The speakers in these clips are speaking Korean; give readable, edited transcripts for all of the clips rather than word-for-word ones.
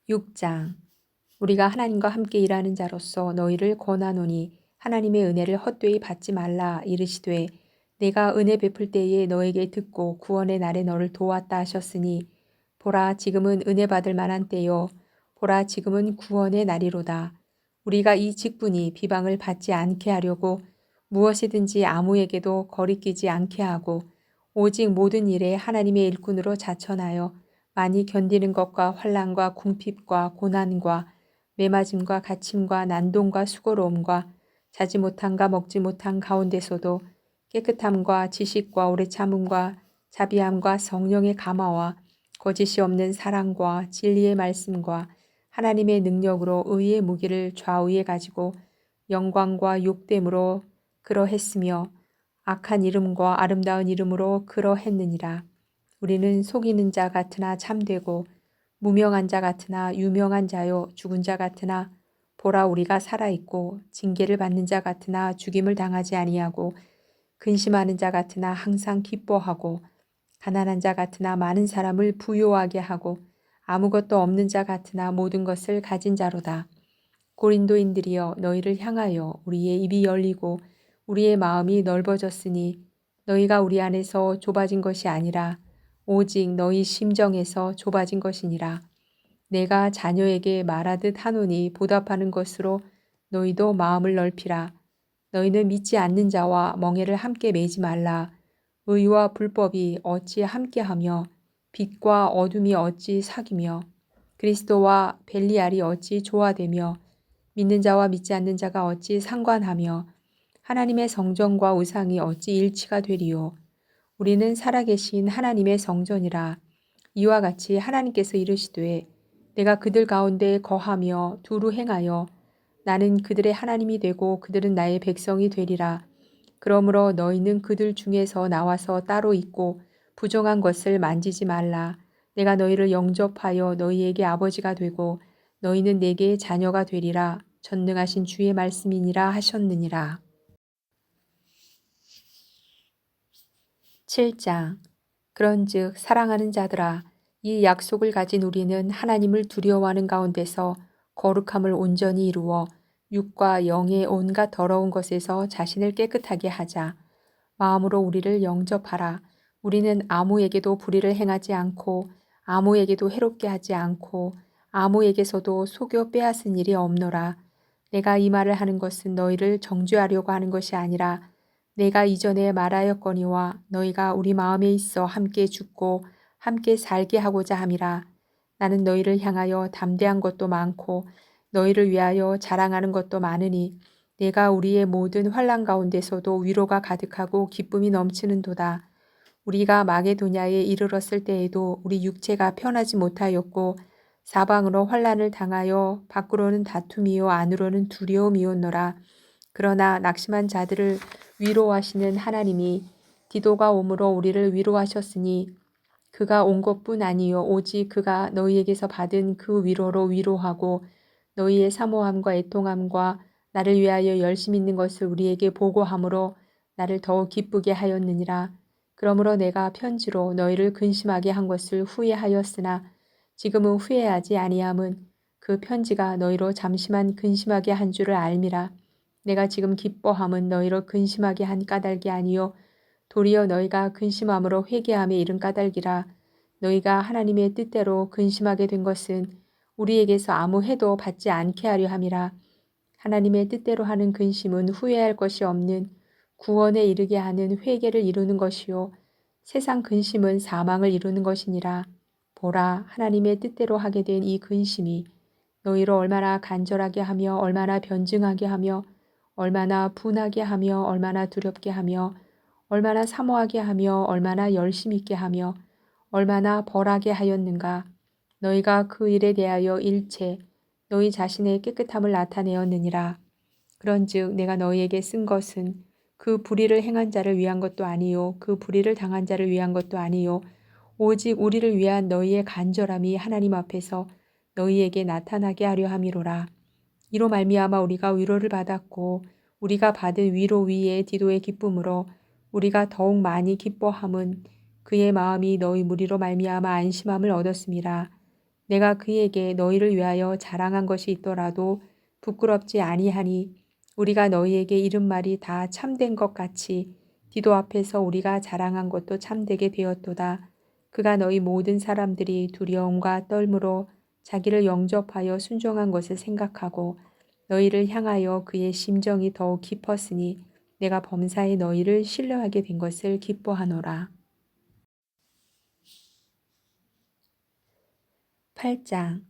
6장. 우리가 하나님과 함께 일하는 자로서 너희를 권하노니 하나님의 은혜를 헛되이 받지 말라. 이르시되 내가 은혜 베풀 때에 너에게 듣고 구원의 날에 너를 도왔다 하셨으니 보라 지금은 은혜 받을 만한 때요 보라 지금은 구원의 날이로다. 우리가 이 직분이 비방을 받지 않게 하려고 무엇이든지 아무에게도 거리끼지 않게 하고 오직 모든 일에 하나님의 일꾼으로 자천하여 많이 견디는 것과 환난과 궁핍과 고난과 매맞음과 갇힘과 난동과 수고로움과 자지 못함과 먹지 못한 가운데서도 깨끗함과 지식과 오래 참음과 자비함과 성령의 감화와 거짓이 없는 사랑과 진리의 말씀과 하나님의 능력으로 의의 무기를 좌우에 가지고 영광과 욕됨으로 그러했으며 악한 이름과 아름다운 이름으로 그러했느니라. 우리는 속이는 자 같으나 참되고 무명한 자 같으나 유명한 자요 죽은 자 같으나 보라 우리가 살아있고 징계를 받는 자 같으나 죽임을 당하지 아니하고 근심하는 자 같으나 항상 기뻐하고 가난한 자 같으나 많은 사람을 부요하게 하고 아무것도 없는 자 같으나 모든 것을 가진 자로다. 고린도인들이여 너희를 향하여 우리의 입이 열리고 우리의 마음이 넓어졌으니 너희가 우리 안에서 좁아진 것이 아니라 오직 너희 심정에서 좁아진 것이니라. 내가 자녀에게 말하듯 하노니 보답하는 것으로 너희도 마음을 넓히라. 너희는 믿지 않는 자와 멍에를 함께 매지 말라. 의와 불법이 어찌 함께하며 빛과 어둠이 어찌 사귀며 그리스도와 벨리알이 어찌 조화되며 믿는 자와 믿지 않는 자가 어찌 상관하며 하나님의 성전과 우상이 어찌 일치가 되리요. 우리는 살아계신 하나님의 성전이라. 이와 같이 하나님께서 이르시되 내가 그들 가운데 거하며 두루 행하여 나는 그들의 하나님이 되고 그들은 나의 백성이 되리라. 그러므로 너희는 그들 중에서 나와서 따로 있고 부정한 것을 만지지 말라. 내가 너희를 영접하여 너희에게 아버지가 되고 너희는 내게 자녀가 되리라. 전능하신 주의 말씀이니라 하셨느니라. 7장. 그런즉 사랑하는 자들아 이 약속을 가진 우리는 하나님을 두려워하는 가운데서 거룩함을 온전히 이루어 육과 영의 온갖 더러운 것에서 자신을 깨끗하게 하자. 마음으로 우리를 영접하라. 우리는 아무에게도 불의를 행하지 않고 아무에게도 해롭게 하지 않고 아무에게서도 속여 빼앗은 일이 없노라. 내가 이 말을 하는 것은 너희를 정죄하려고 하는 것이 아니라 내가 이전에 말하였거니와 너희가 우리 마음에 있어 함께 죽고 함께 살게 하고자 함이라. 나는 너희를 향하여 담대한 것도 많고 너희를 위하여 자랑하는 것도 많으니 내가 우리의 모든 환난 가운데서도 위로가 가득하고 기쁨이 넘치는도다. 우리가 마게도냐에 이르렀을 때에도 우리 육체가 편하지 못하였고 사방으로 환난을 당하여 밖으로는 다툼이요 안으로는 두려움이었노라. 그러나 낙심한 자들을 위로하시는 하나님이 디도가 오므로 우리를 위로하셨으니 그가 온 것뿐 아니요 오직 그가 너희에게서 받은 그 위로로 위로하고 너희의 사모함과 애통함과 나를 위하여 열심 있는 것을 우리에게 보고함으로 나를 더욱 기쁘게 하였느니라. 그러므로 내가 편지로 너희를 근심하게 한 것을 후회하였으나 지금은 후회하지 아니함은 그 편지가 너희로 잠시만 근심하게 한 줄을 알미라. 내가 지금 기뻐함은 너희로 근심하게 한 까닭이 아니요 도리어 너희가 근심함으로 회개함에 이른 까닭이라. 너희가 하나님의 뜻대로 근심하게 된 것은 우리에게서 아무 해도 받지 않게 하려 함이라. 하나님의 뜻대로 하는 근심은 후회할 것이 없는 구원에 이르게 하는 회개를 이루는 것이요 세상 근심은 사망을 이루는 것이니라. 보라 하나님의 뜻대로 하게 된 이 근심이 너희로 얼마나 간절하게 하며 얼마나 변증하게 하며 얼마나 분하게 하며 얼마나 두렵게 하며 얼마나 사모하게 하며 얼마나 열심 있게 하며 얼마나 벌하게 하였는가. 너희가 그 일에 대하여 일체 너희 자신의 깨끗함을 나타내었느니라. 그런즉 내가 너희에게 쓴 것은 그 불의를 행한 자를 위한 것도 아니요 그 불의를 당한 자를 위한 것도 아니요 오직 우리를 위한 너희의 간절함이 하나님 앞에서 너희에게 나타나게 하려 함이로라. 이로 말미암아 우리가 위로를 받았고 우리가 받은 위로 위에 디도의 기쁨으로 우리가 더욱 많이 기뻐함은 그의 마음이 너희 무리로 말미암아 안심함을 얻었음이라. 내가 그에게 너희를 위하여 자랑한 것이 있더라도 부끄럽지 아니하니 우리가 너희에게 이른 말이 다 참된 것 같이 디도 앞에서 우리가 자랑한 것도 참되게 되었도다. 그가 너희 모든 사람들이 두려움과 떨므로 자기를 영접하여 순종한 것을 생각하고 너희를 향하여 그의 심정이 더욱 깊었으니 내가 범사에 너희를 신뢰하게 된 것을 기뻐하노라. 8장.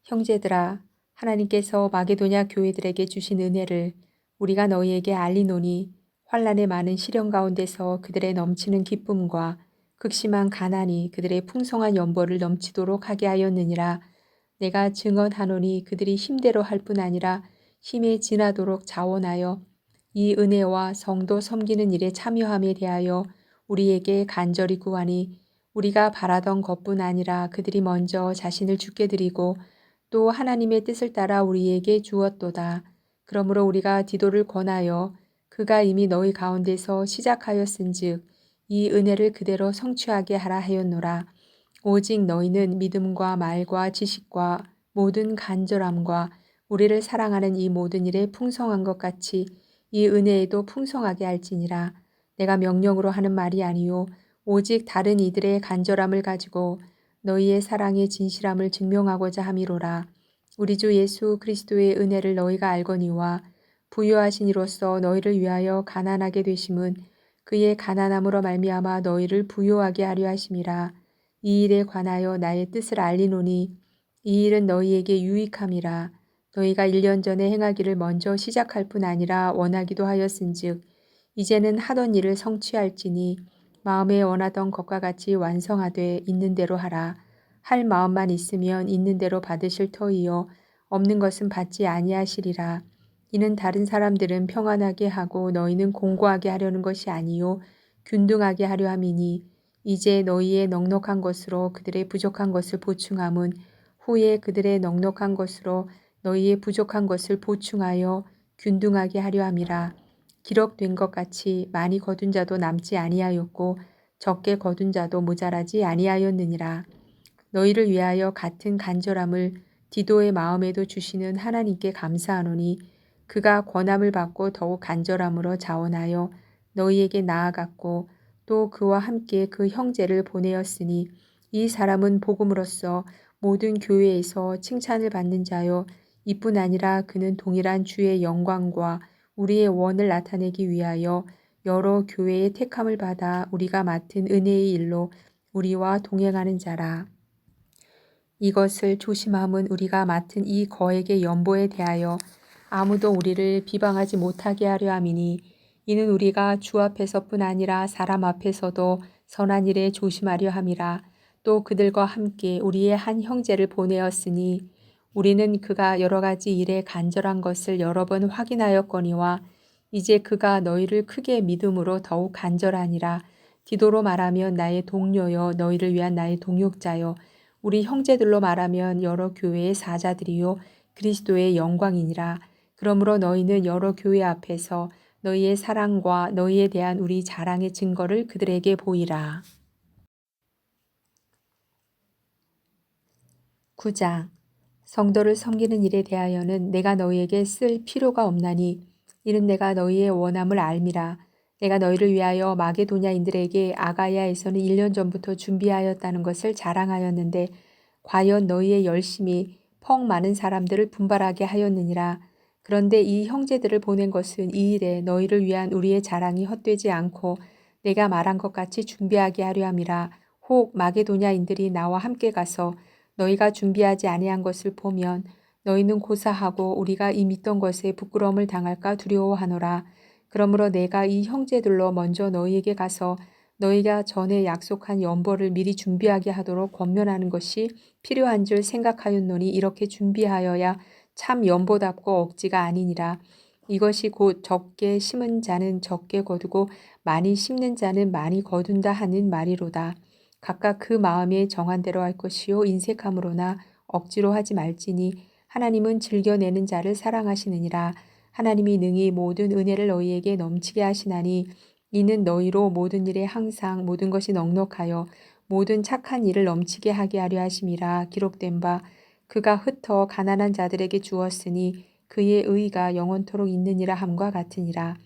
형제들아, 하나님께서 마게도냐 교회들에게 주신 은혜를 우리가 너희에게 알리노니 환난의 많은 시련 가운데서 그들의 넘치는 기쁨과 극심한 가난이 그들의 풍성한 연보를 넘치도록 하게 하였느니라. 내가 증언하노니 그들이 힘대로 할 뿐 아니라 힘에 지나도록 자원하여 이 은혜와 성도 섬기는 일에 참여함에 대하여 우리에게 간절히 구하니 우리가 바라던 것뿐 아니라 그들이 먼저 자신을 주께 드리고 또 하나님의 뜻을 따라 우리에게 주었도다. 그러므로 우리가 디도를 권하여 그가 이미 너희 가운데서 시작하였은즉 이 은혜를 그대로 성취하게 하라 하였노라. 오직 너희는 믿음과 말과 지식과 모든 간절함과 우리를 사랑하는 이 모든 일에 풍성한 것 같이 이 은혜에도 풍성하게 할지니라. 내가 명령으로 하는 말이 아니요 오직 다른 이들의 간절함을 가지고 너희의 사랑의 진실함을 증명하고자 함이로라. 우리 주 예수 그리스도의 은혜를 너희가 알거니와 부요하신 이로써 너희를 위하여 가난하게 되심은 그의 가난함으로 말미암아 너희를 부요하게 하려 하심이라. 이 일에 관하여 나의 뜻을 알리노니 이 일은 너희에게 유익함이라. 너희가 1년 전에 행하기를 먼저 시작할 뿐 아니라 원하기도 하였은즉 이제는 하던 일을 성취할지니 마음에 원하던 것과 같이 완성하되 있는 대로 하라. 할 마음만 있으면 있는 대로 받으실 터이요 없는 것은 받지 아니하시리라. 이는 다른 사람들은 평안하게 하고 너희는 공고하게 하려는 것이 아니요 균등하게 하려 함이니 이제 너희의 넉넉한 것으로 그들의 부족한 것을 보충함은 후에 그들의 넉넉한 것으로 너희의 부족한 것을 보충하여 균등하게 하려 함이라. 기록된 것 같이 많이 거둔 자도 남지 아니하였고 적게 거둔 자도 모자라지 아니하였느니라. 너희를 위하여 같은 간절함을 디도의 마음에도 주시는 하나님께 감사하노니 그가 권함을 받고 더욱 간절함으로 자원하여 너희에게 나아갔고 또 그와 함께 그 형제를 보내었으니 이 사람은 복음으로써 모든 교회에서 칭찬을 받는 자요 이뿐 아니라 그는 동일한 주의 영광과 우리의 원을 나타내기 위하여 여러 교회의 택함을 받아 우리가 맡은 은혜의 일로 우리와 동행하는 자라. 이것을 조심함은 우리가 맡은 이 거액의 연보에 대하여 아무도 우리를 비방하지 못하게 하려 함이니 이는 우리가 주 앞에서뿐 아니라 사람 앞에서도 선한 일에 조심하려 함이라. 또 그들과 함께 우리의 한 형제를 보내었으니 우리는 그가 여러 가지 일에 간절한 것을 여러 번 확인하였거니와 이제 그가 너희를 크게 믿음으로 더욱 간절하니라. 디도로 말하면 나의 동료여 너희를 위한 나의 동역자여 우리 형제들로 말하면 여러 교회의 사자들이요 그리스도의 영광이니라. 그러므로 너희는 여러 교회 앞에서 너희의 사랑과 너희에 대한 우리 자랑의 증거를 그들에게 보이라. 9장. 성도를 섬기는 일에 대하여는 내가 너희에게 쓸 필요가 없나니 이는 내가 너희의 원함을 알미라. 내가 너희를 위하여 마게도냐인들에게 아가야에서는 1년 전부터 준비하였다는 것을 자랑하였는데 과연 너희의 열심이 펑 많은 사람들을 분발하게 하였느니라. 그런데 이 형제들을 보낸 것은 이 일에 너희를 위한 우리의 자랑이 헛되지 않고 내가 말한 것 같이 준비하게 하려 함이라. 혹 마게도냐인들이 나와 함께 가서 너희가 준비하지 아니한 것을 보면 너희는 고사하고 우리가 이 믿던 것에 부끄러움을 당할까 두려워하노라. 그러므로 내가 이 형제들로 먼저 너희에게 가서 너희가 전에 약속한 연보를 미리 준비하게 하도록 권면하는 것이 필요한 줄 생각하였노니 이렇게 준비하여야 참 연보답고 억지가 아니니라. 이것이 곧 적게 심은 자는 적게 거두고 많이 심는 자는 많이 거둔다 하는 말이로다. 각각 그 마음에 정한 대로 할 것이요 인색함으로나 억지로 하지 말지니 하나님은 즐겨내는 자를 사랑하시느니라. 하나님이 능히 모든 은혜를 너희에게 넘치게 하시나니 이는 너희로 모든 일에 항상 모든 것이 넉넉하여 모든 착한 일을 넘치게 하게 하려 하심이라. 기록된 바 그가 흩어 가난한 자들에게 주었으니 그의 의가 영원토록 있느니라 함과 같으니라.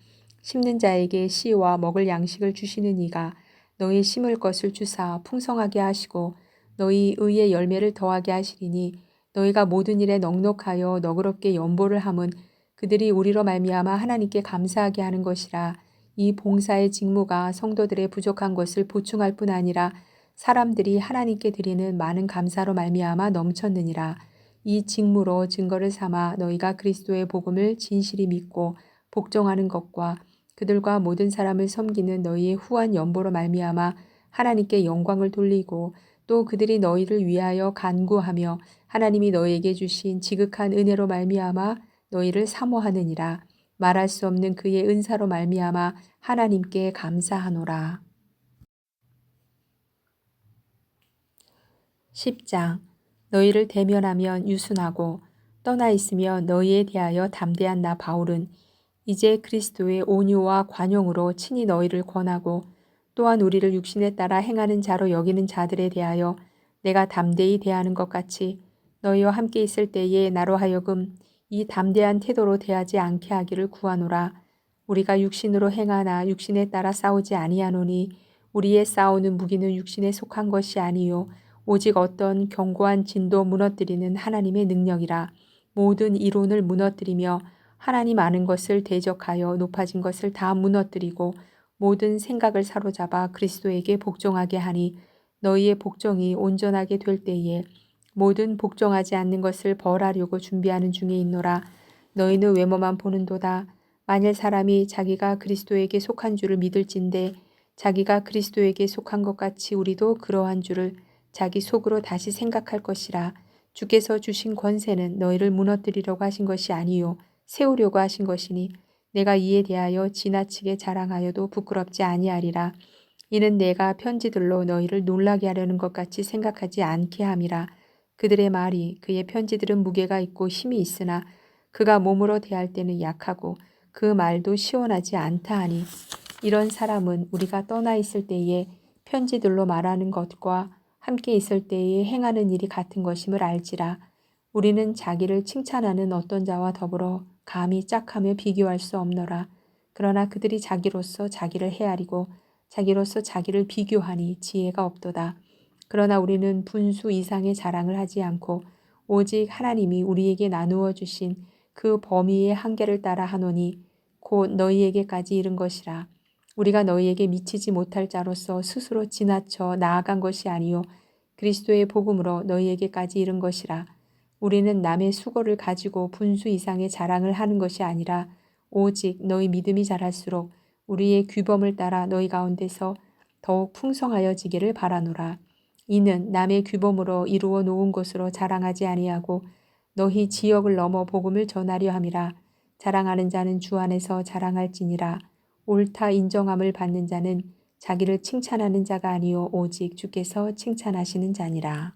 심는 자에게 씨와 먹을 양식을 주시는 이가 너희 심을 것을 주사 풍성하게 하시고 너희 의의 열매를 더하게 하시리니 너희가 모든 일에 넉넉하여 너그럽게 연보를 함은 그들이 우리로 말미암아 하나님께 감사하게 하는 것이라. 이 봉사의 직무가 성도들의 부족한 것을 보충할 뿐 아니라 사람들이 하나님께 드리는 많은 감사로 말미암아 넘쳤느니라. 이 직무로 증거를 삼아 너희가 그리스도의 복음을 진실히 믿고 복종하는 것과 그들과 모든 사람을 섬기는 너희의 후한 연보로 말미암아 하나님께 영광을 돌리고 또 그들이 너희를 위하여 간구하며 하나님이 너희에게 주신 지극한 은혜로 말미암아 너희를 사모하느니라. 말할 수 없는 그의 은사로 말미암아 하나님께 감사하노라. 10장. 너희를 대면하면 유순하고 떠나 있으며 너희에 대하여 담대한 나 바울은 이제 그리스도의 온유와 관용으로 친히 너희를 권하고 또한 우리를 육신에 따라 행하는 자로 여기는 자들에 대하여 내가 담대히 대하는 것 같이 너희와 함께 있을 때에 나로 하여금 이 담대한 태도로 대하지 않게 하기를 구하노라. 우리가 육신으로 행하나 육신에 따라 싸우지 아니하노니 우리의 싸우는 무기는 육신에 속한 것이 아니요 오직 어떤 견고한 진도 무너뜨리는 하나님의 능력이라. 모든 이론을 무너뜨리며 하나님 아는 것을 대적하여 높아진 것을 다 무너뜨리고 모든 생각을 사로잡아 그리스도에게 복종하게 하니 너희의 복종이 온전하게 될 때에 모든 복종하지 않는 것을 벌하려고 준비하는 중에 있노라. 너희는 외모만 보는도다. 만일 사람이 자기가 그리스도에게 속한 줄을 믿을진대 자기가 그리스도에게 속한 것 같이 우리도 그러한 줄을 자기 속으로 다시 생각할 것이라. 주께서 주신 권세는 너희를 무너뜨리려고 하신 것이 아니요 세우려고 하신 것이니 내가 이에 대하여 지나치게 자랑하여도 부끄럽지 아니하리라. 이는 내가 편지들로 너희를 놀라게 하려는 것 같이 생각하지 않게 함이라. 그들의 말이 그의 편지들은 무게가 있고 힘이 있으나 그가 몸으로 대할 때는 약하고 그 말도 시원하지 않다 하니 이런 사람은 우리가 떠나 있을 때에 편지들로 말하는 것과 함께 있을 때에 행하는 일이 같은 것임을 알지라. 우리는 자기를 칭찬하는 어떤 자와 더불어 감히 짝하며 비교할 수 없노라. 그러나 그들이 자기로서 자기를 헤아리고 자기로서 자기를 비교하니 지혜가 없도다. 그러나 우리는 분수 이상의 자랑을 하지 않고 오직 하나님이 우리에게 나누어 주신 그 범위의 한계를 따라 하노니 곧 너희에게까지 이른 것이라. 우리가 너희에게 미치지 못할 자로서 스스로 지나쳐 나아간 것이 아니요 그리스도의 복음으로 너희에게까지 이른 것이라. 우리는 남의 수고를 가지고 분수 이상의 자랑을 하는 것이 아니라 오직 너희 믿음이 자랄수록 우리의 규범을 따라 너희 가운데서 더욱 풍성하여지기를 바라노라. 이는 남의 규범으로 이루어 놓은 것으로 자랑하지 아니하고 너희 지역을 넘어 복음을 전하려 함이라. 자랑하는 자는 주 안에서 자랑할지니라. 옳다 인정함을 받는 자는 자기를 칭찬하는 자가 아니요 오직 주께서 칭찬하시는 자니라.